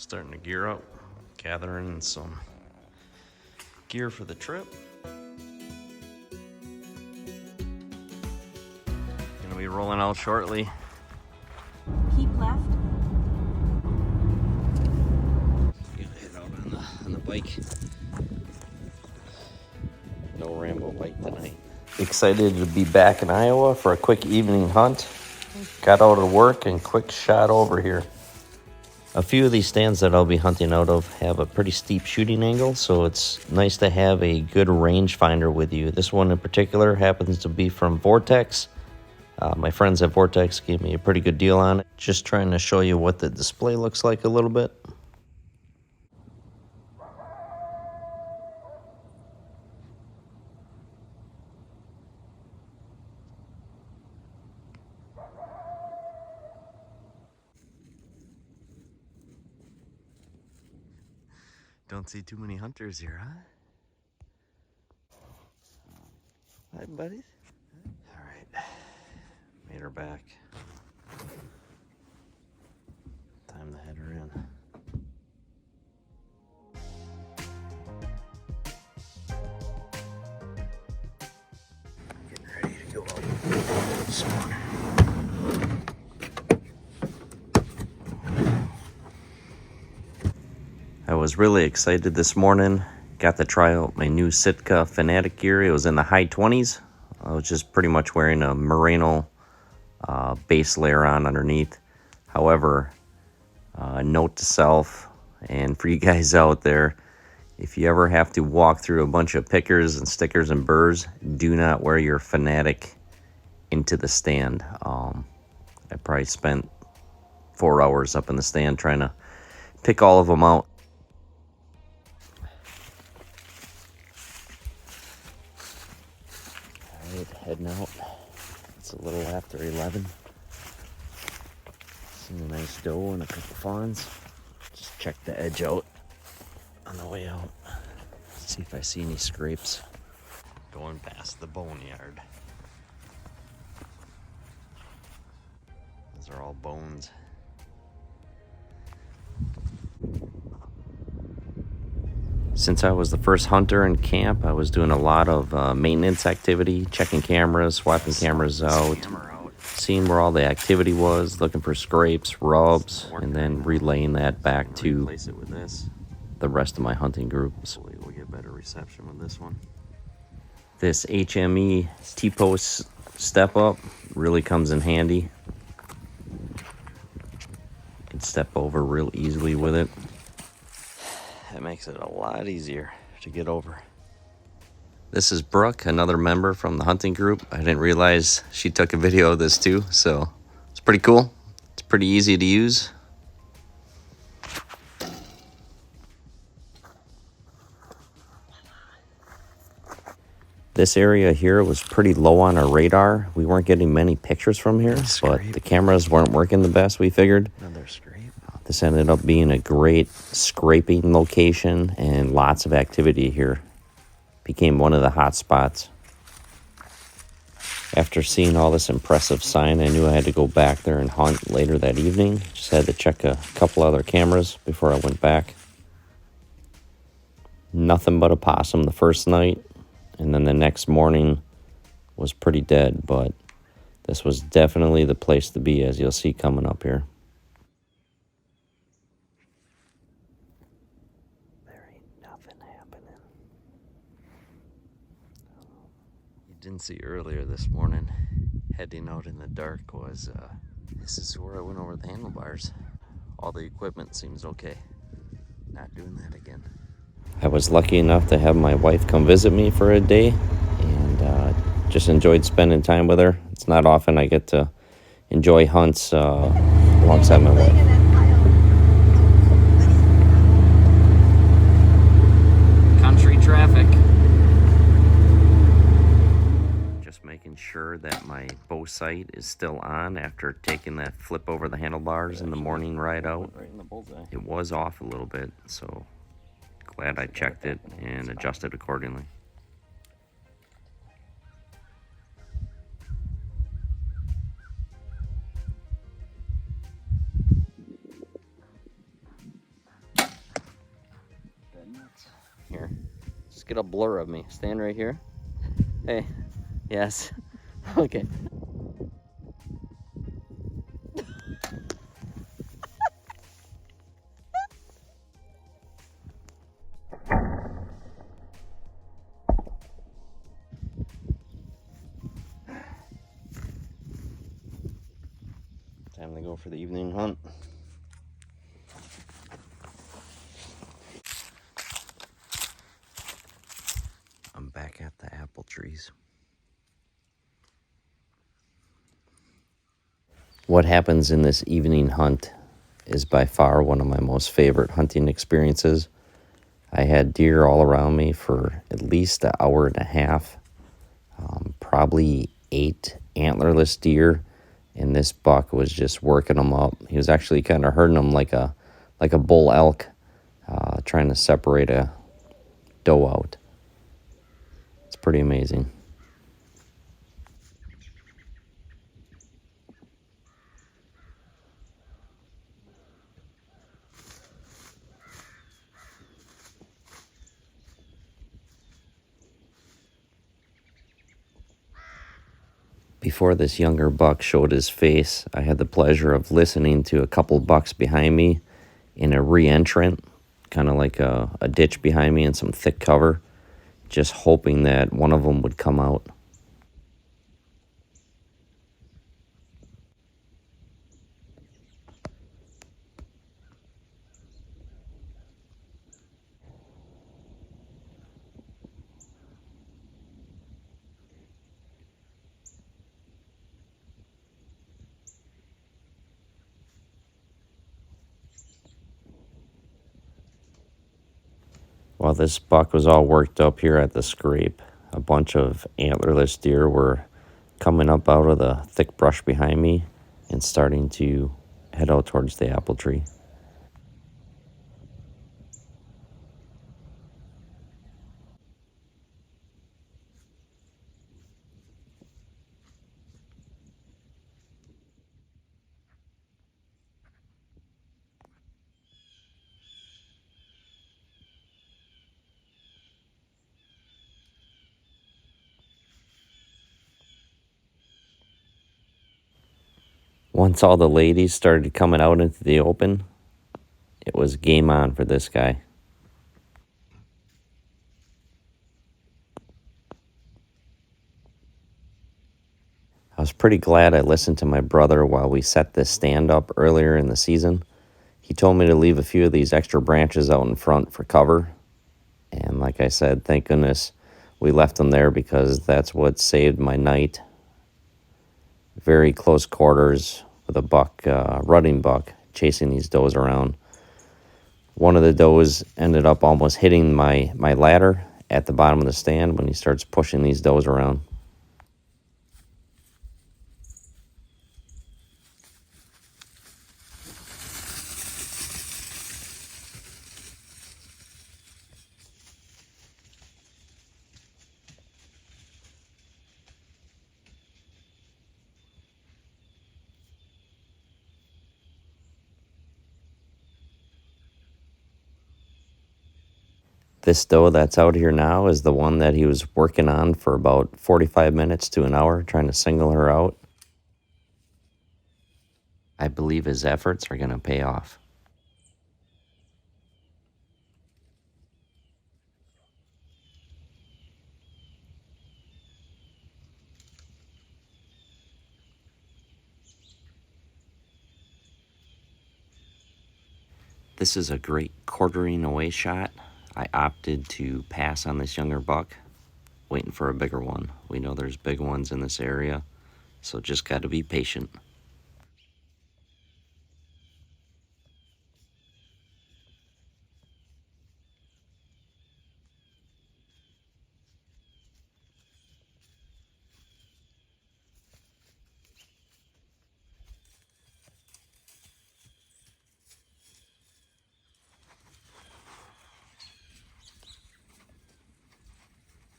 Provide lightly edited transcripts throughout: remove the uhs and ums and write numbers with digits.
Starting to gear up, gathering some gear for the trip. Gonna be rolling out shortly. Keep left. Gonna head out on the bike. No Rambo bike tonight. Excited to be back in Iowa for a quick evening hunt. Got out of work and quick shot over here. A few of these stands that I'll be hunting out of have a pretty steep shooting angle, so it's nice to have a good rangefinder with you. This one in particular happens to be from Vortex. My friends at Vortex gave me a pretty good deal on it. Just trying to show you what the display looks like a little bit. Don't see too many hunters here, huh? Hi, buddy. All right, made her back. Time to head her in. Getting ready to go out this morning. I was really excited this morning. Got to try out my new Sitka Fanatic gear. It was in the high 20s. I was just pretty much wearing a merino base layer on underneath. However, note to self, and for you guys out there, if you ever have to walk through a bunch of pickers and stickers and burrs, do not wear your Fanatic into the stand. I probably spent 4 hours up in the stand trying to pick all of them out. Alright, heading out. It's a little after 11. Seen a nice doe and a couple fawns. Just check the edge out on the way out. See if I see any scrapes. Going past the boneyard. Those are all bones. Since I was the first hunter in camp, I was doing a lot of maintenance activity, checking cameras, swapping cameras out, seeing where all the activity was, looking for scrapes, rubs, and then relaying that back to the rest of my hunting groups. Hopefully we'll get better reception with this one. This HME T-post step up really comes in handy. You can step over real easily with it. That makes it a lot easier to get over. This is Brooke, another member from the hunting group. I didn't realize she took a video of this too, so it's pretty cool. It's pretty easy to use. This area here was pretty low on our radar. We weren't getting many pictures from here, but the cameras weren't working the best, we figured. Another scrape. This ended up being a great scraping location and lots of activity here. Became one of the hot spots. After seeing all this impressive sign, I knew I had to go back there and hunt later that evening. Just had to check a couple other cameras before I went back. Nothing but a possum the first night, and then the next morning was pretty dead, but this was definitely the place to be, as you'll see coming up here. Didn't see earlier this morning, heading out in the dark, was this is where I went over the handlebars. All the equipment seems okay. Not doing that again. I was lucky enough to have my wife come visit me for a day, and just enjoyed spending time with her. It's not often I get to enjoy hunts alongside my wife. Country traffic. Making sure that my bow sight is still on after taking that flip over the handlebars in the morning ride out. It was off a little bit, so glad I checked it and adjusted accordingly. here. Just get a blur of me. Stand right here. Hey. Yes. Okay. Time to go for the evening hunt. I'm back at the apple trees. What happens in this evening hunt is by far one of my most favorite hunting experiences. I had deer all around me for at least an hour and a half, probably 8 antlerless deer, and this buck was just working them up. He was actually kind of herding them like a bull elk, trying to separate a doe out. It's pretty amazing. Before this younger buck showed his face, I had the pleasure of listening to a couple bucks behind me in a re-entrant, kind of like a ditch behind me and some thick cover, just hoping that one of them would come out. While this buck was all worked up here at the scrape, a bunch of antlerless deer were coming up out of the thick brush behind me and starting to head out towards the apple tree. Once all the ladies started coming out into the open, it was game on for this guy. I was pretty glad I listened to my brother while we set this stand up earlier in the season. He told me to leave a few of these extra branches out in front for cover. And like I said, thank goodness we left them there because that's what saved my night. Very close quarters with a buck, rutting buck, chasing these does around. One of the does ended up almost hitting my ladder at the bottom of the stand when he starts pushing these does around. This doe that's out here now is the one that he was working on for about 45 minutes to an hour, trying to single her out. I believe his efforts are going to pay off. This is a great quartering away shot. I opted to pass on this younger buck, waiting for a bigger one. We know there's big ones in this area, so just got to be patient.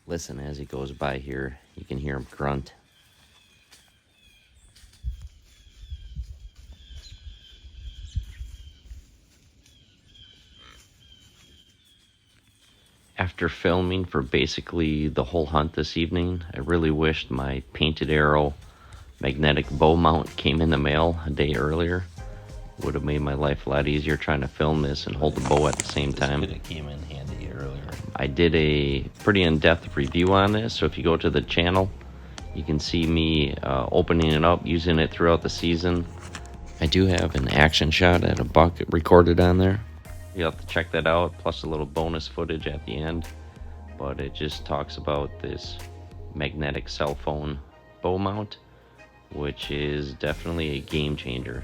Listen, as he goes by here, you can hear him grunt. After filming for basically the whole hunt this evening, I really wished my painted arrow magnetic bow mount came in the mail a day earlier. Would have made my life a lot easier trying to film this and hold the bow at the same time. This could have came in handy earlier. I did a pretty in-depth review on this, so if you go to the channel, you can see me opening it up, using it throughout the season. I do have an action shot at a buck recorded on there. You'll have to check that out, plus a little bonus footage at the end. But it just talks about this magnetic cell phone bow mount, which is definitely a game changer.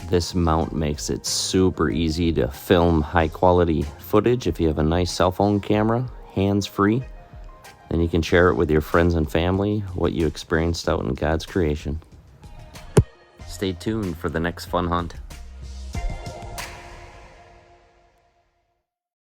This mount makes it super easy to film high quality footage if you have a nice cell phone camera, hands-free. Then you can share it with your friends and family, what you experienced out in God's creation. Stay tuned for the next fun hunt.